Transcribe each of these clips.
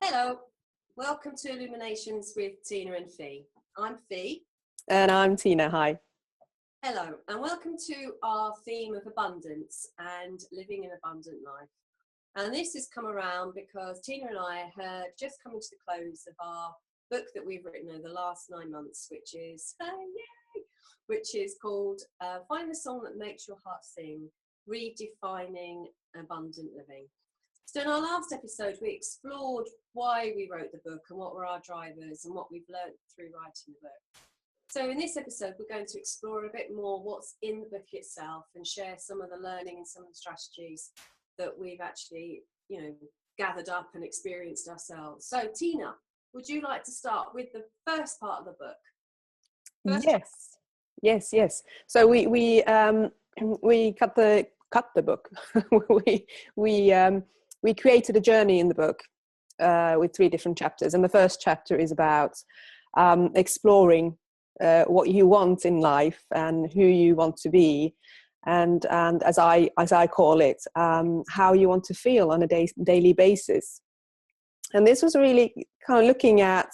Hello, welcome to Illuminations with Tiina and Fi. I'm Fi. And I'm Tiina. Hi. Hello, and welcome to our theme of abundance and living an abundant life. And this has come around because Tiina and I had just come into the close of our book that we've written over the last 9 months, which is called Find the Song That Makes Your Heart Sing, Redefining Abundant Living. So in our last episode, we explored why we wrote the book and what were our drivers and what we've learned through writing the book. So in this episode, we're going to explore a bit more what's in the book itself and share some of the learning and some of the strategies that we've actually, gathered up and experienced ourselves. So Tiina, would you like to start with the first part of the book? Yes. So we cut the book. we created a journey in the book with 3 different chapters, and the first chapter is about exploring what you want in life and who you want to be, and as I call it, how you want to feel on a daily basis. And this was really kind of looking at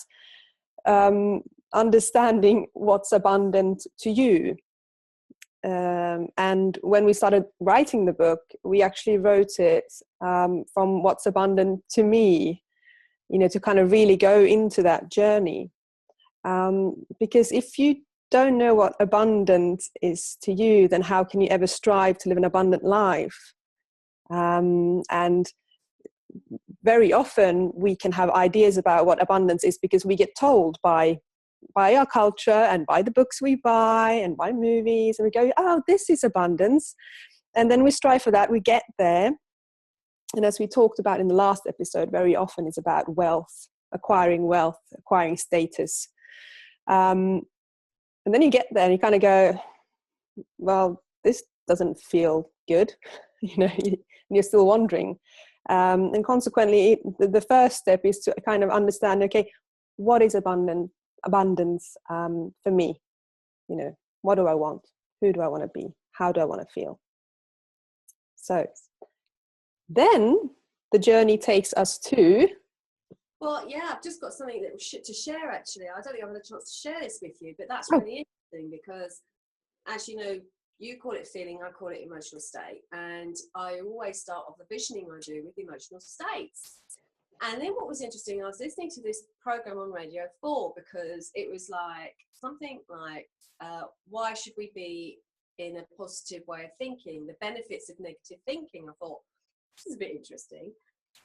understanding what's abundant to you. And when we started writing the book, we actually wrote it from what's abundant to me, to kind of really go into that journey. Because if you don't know what abundant is to you, then how can you ever strive to live an abundant life? And very often we can have ideas about what abundance is because we get told by our culture and by the books we buy and by movies, and we go, oh, this is abundance. And then we strive for that, we get there. And as we talked about in the last episode, very often it's about wealth, acquiring status. And then you get there and you kind of go, well, this doesn't feel good. You're still wondering. And consequently, the first step is to kind of understand, okay, what is abundance for me? What do I want? Who do I want to be? How do I want to feel? So then the journey takes us to... Well, yeah, I've just got something to share, actually. I don't think I've had a chance to share this with you, but that's really interesting because, as you know, you call it feeling, I call it emotional state. And I always start off the visioning I do with emotional states. And then what was interesting, I was listening to this program on Radio 4 because it was like something like, why should we be in a positive way of thinking? The benefits of negative thinking. I thought, this is a bit interesting.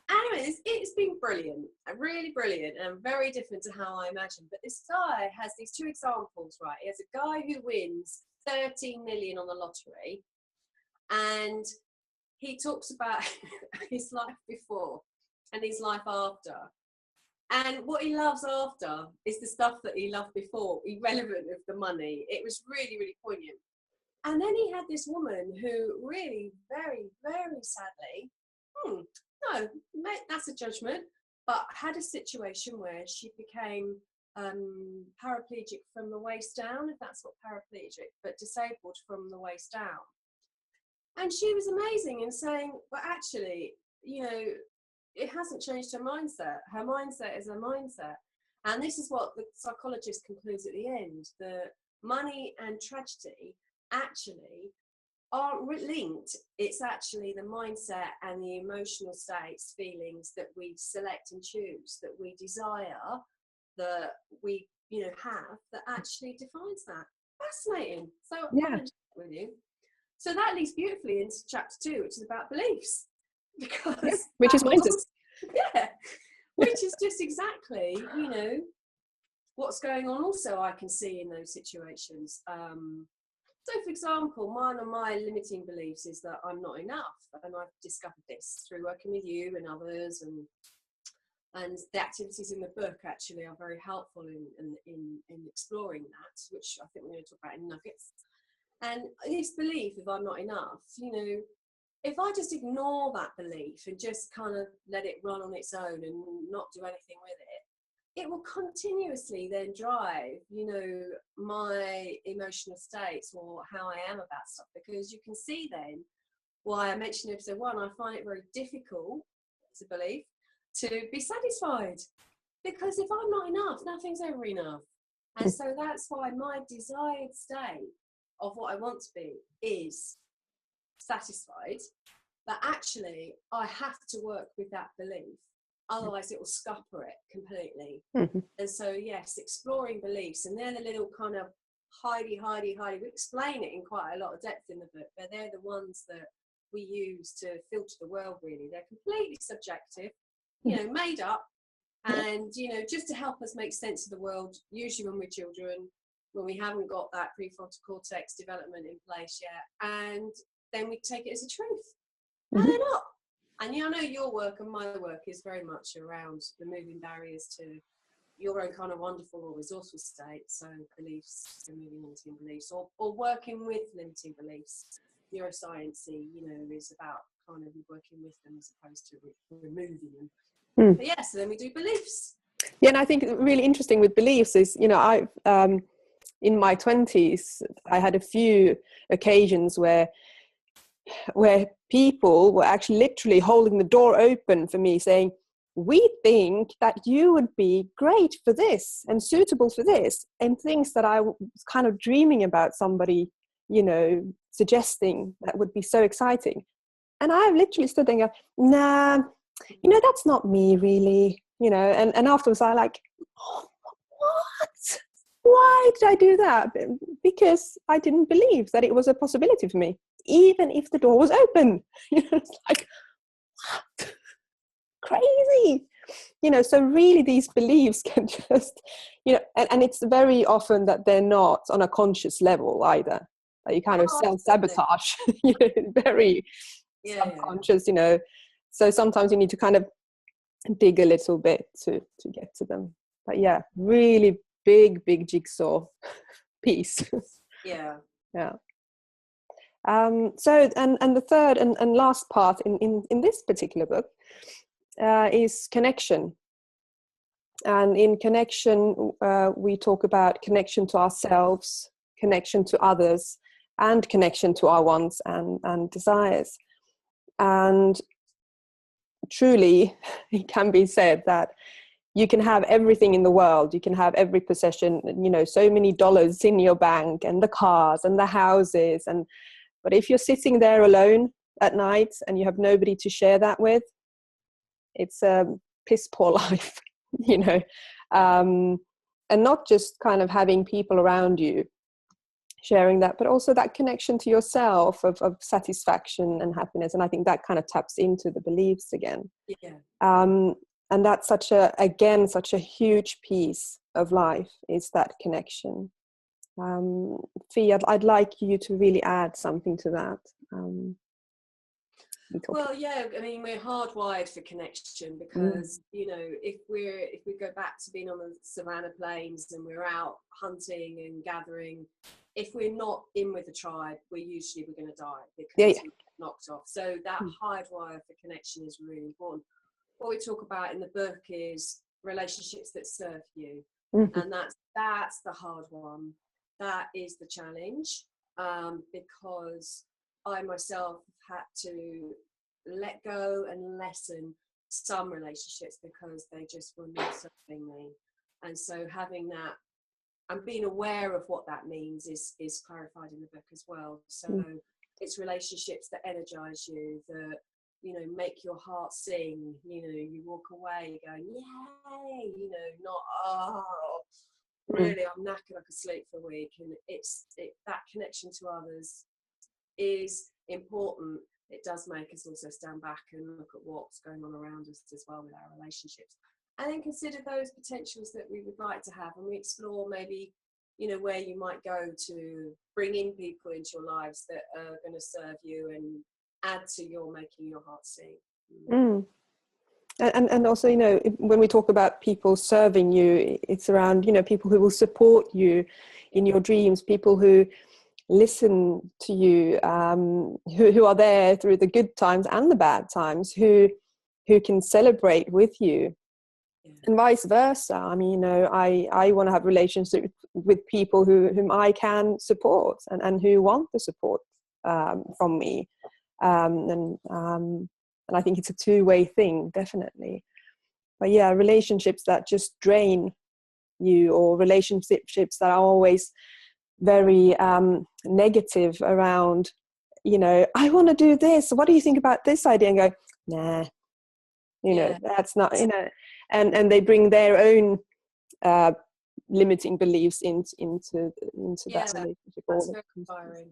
Anyway, it's been brilliant, really brilliant, and very different to how I imagined. But this guy has these 2 examples, right? He has a guy who wins 13 million on the lottery, and he talks about his life before and his life after. And what he loves after is the stuff that he loved before, irrelevant of the money. It was really, really poignant. And then he had this woman who really, very, very sadly, no, that's a judgment, but had a situation where she became paraplegic from the waist down, if that's what paraplegic, but disabled from the waist down. And she was amazing in saying, well, actually, it hasn't changed her mindset. Her mindset is her mindset. And this is what the psychologist concludes at the end. The money and tragedy actually aren't linked. It's actually the mindset and the emotional states, feelings that we select and choose, that we desire, that we have, that actually defines that. Fascinating. So yeah, I'm with you. So that leads beautifully into chapter 2, which is about beliefs, because which is mindset. Which is just exactly what's going on. Also, I can see in those situations. So, for example, one of my limiting beliefs is that I'm not enough, and I've discovered this through working with you and others, and the activities in the book actually are very helpful in exploring that, which I think we're going to talk about in nuggets. And this belief, if I'm not enough, if I just ignore that belief and just kind of let it run on its own and not do anything with it, it will continuously then drive, my emotional states or how I am about stuff, because you can see then why I mentioned in episode 1, I find it very difficult, it's a belief, to be satisfied. Because if I'm not enough, nothing's ever enough. And so that's why my desired state of what I want to be is satisfied. But actually, I have to work with that belief. Otherwise, it will scupper it completely. Mm-hmm. And so, yes, exploring beliefs. And they're the little kind of hidey. We explain it in quite a lot of depth in the book, but they're the ones that we use to filter the world, really. They're completely subjective, made up. And, just to help us make sense of the world, usually when we're children, when we haven't got that prefrontal cortex development in place yet. And then we take it as a truth. And they're not. And I know your work and my work is very much around removing barriers to your own kind of wonderful or resourceful state. So beliefs, removing limiting beliefs, or working with limiting beliefs. Neuroscience, is about kind of working with them as opposed to removing them. But yeah, so then we do beliefs. Yeah, and I think really interesting with beliefs is, I've in my 20s, I had a few occasions where people were actually literally holding the door open for me, saying, we think that you would be great for this and suitable for this, and things that I was kind of dreaming about somebody, suggesting that would be so exciting. And I've literally stood there and go, nah, that's not me really, and afterwards I like, oh, what? Why did I do that? Because I didn't believe that it was a possibility for me, even if the door was open. It's like, what? Crazy. So really these beliefs can just, and it's very often that they're not on a conscious level either. Like you kind of self-sabotage, very subconscious, So sometimes you need to kind of dig a little bit to get to them. But yeah, really big jigsaw piece. Yeah. So and the third and last part in this particular book is connection. And in connection, we talk about connection to ourselves, connection to others, and connection to our wants and desires. And truly, it can be said that you can have everything in the world. You can have every possession, so many dollars in your bank, and the cars and the houses. But if you're sitting there alone at night and you have nobody to share that with, it's a piss poor life, and not just kind of having people around you sharing that, but also that connection to yourself of satisfaction and happiness. And I think that kind of taps into the beliefs again. And that's such a huge piece of life, is that connection. Fi, I'd like you to really add something to that. Well, yeah, I mean, we're hardwired for connection because, if we go back to being on the savannah plains and we're out hunting and gathering, if we're not in with the tribe, we're going to die because we're knocked off. So that hardwire for connection is really important. What we talk about in the book is relationships that serve you. And that's the hard one. That is the challenge, because I myself have had to let go and lessen some relationships because they just were not serving me. And so having that and being aware of what that means is clarified in the book as well. So it's relationships that energize you, that make your heart sing. You walk away going, yay, not really, I'm knackered, I could sleep for a week. And that connection to others is important. It does make us also stand back and look at what's going on around us as well with our relationships, and then consider those potentials that we would like to have, and we explore maybe where you might go to bring in people into your lives that are going to serve you and add to your making your heart sing. And also, when we talk about people serving you, it's around, people who will support you in your dreams, people who listen to you, who are there through the good times and the bad times, who can celebrate with you, and vice versa. I mean, I want to have relationships with people whom I can support and who want the support from me, and I think it's a two-way thing, definitely. But yeah, relationships that just drain you, or relationships that are always very negative around, you know, I want to do this, what do you think about this idea, and go, nah, you know, that's not, you know, and they bring their own limiting beliefs into that relationship. That's very inspiring.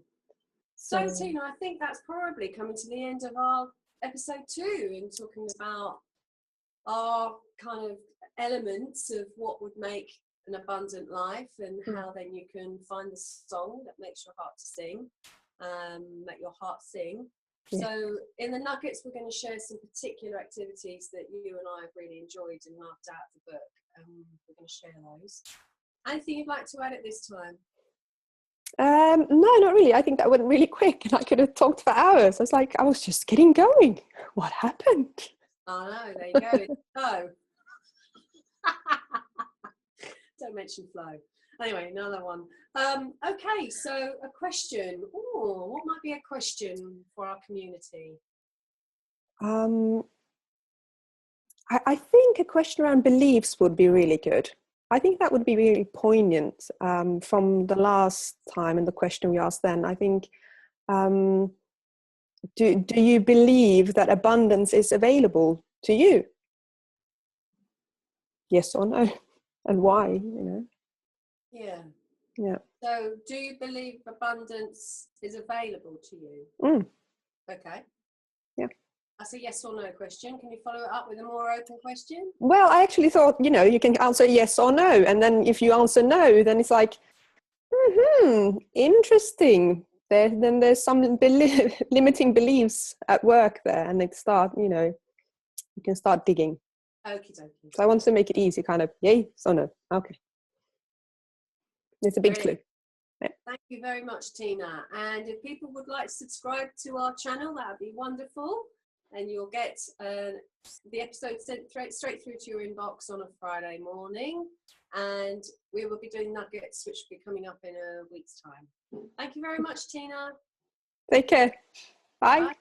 So Tiina, I think that's probably coming to the end of our episode 2 in talking about our kind of elements of what would make an abundant life, and how then you can find the song that makes your heart to sing, make your heart sing. So in the nuggets, we're going to share some particular activities that you and I have really enjoyed and loved out of the book. We're going to share those. Anything you'd like to add at this time? No, not really. I think that went really quick, and I could have talked for hours. I was just getting going. What happened? Oh no, there you go. It's flow. Don't mention flow. Anyway, another one. Okay, so a question. Ooh, what might be a question for our community? I think a question around beliefs would be really good. I think that would be really poignant from the last time and the question we asked then. I think, do you believe that abundance is available to you? Yes or no? And why, you know? Yeah. So do you believe abundance is available to you? Okay. Yeah. That's a yes or no question. Can you follow it up with a more open question? Well, I actually thought, you know, you can answer yes or no. And then if you answer no, then it's like, interesting. Then there's some limiting beliefs at work there, and they start, you know, you can start digging. Okie dokie. So I want to make it easy, kind of, yay, so no. Okay. It's a big clue. Yeah. Thank you very much, Tiina. And if people would like to subscribe to our channel, that would be wonderful. And you'll get the episode sent straight through to your inbox on a Friday morning. And we will be doing nuggets, which will be coming up in a week's time. Thank you very much, Tiina. Take care. Bye. Bye.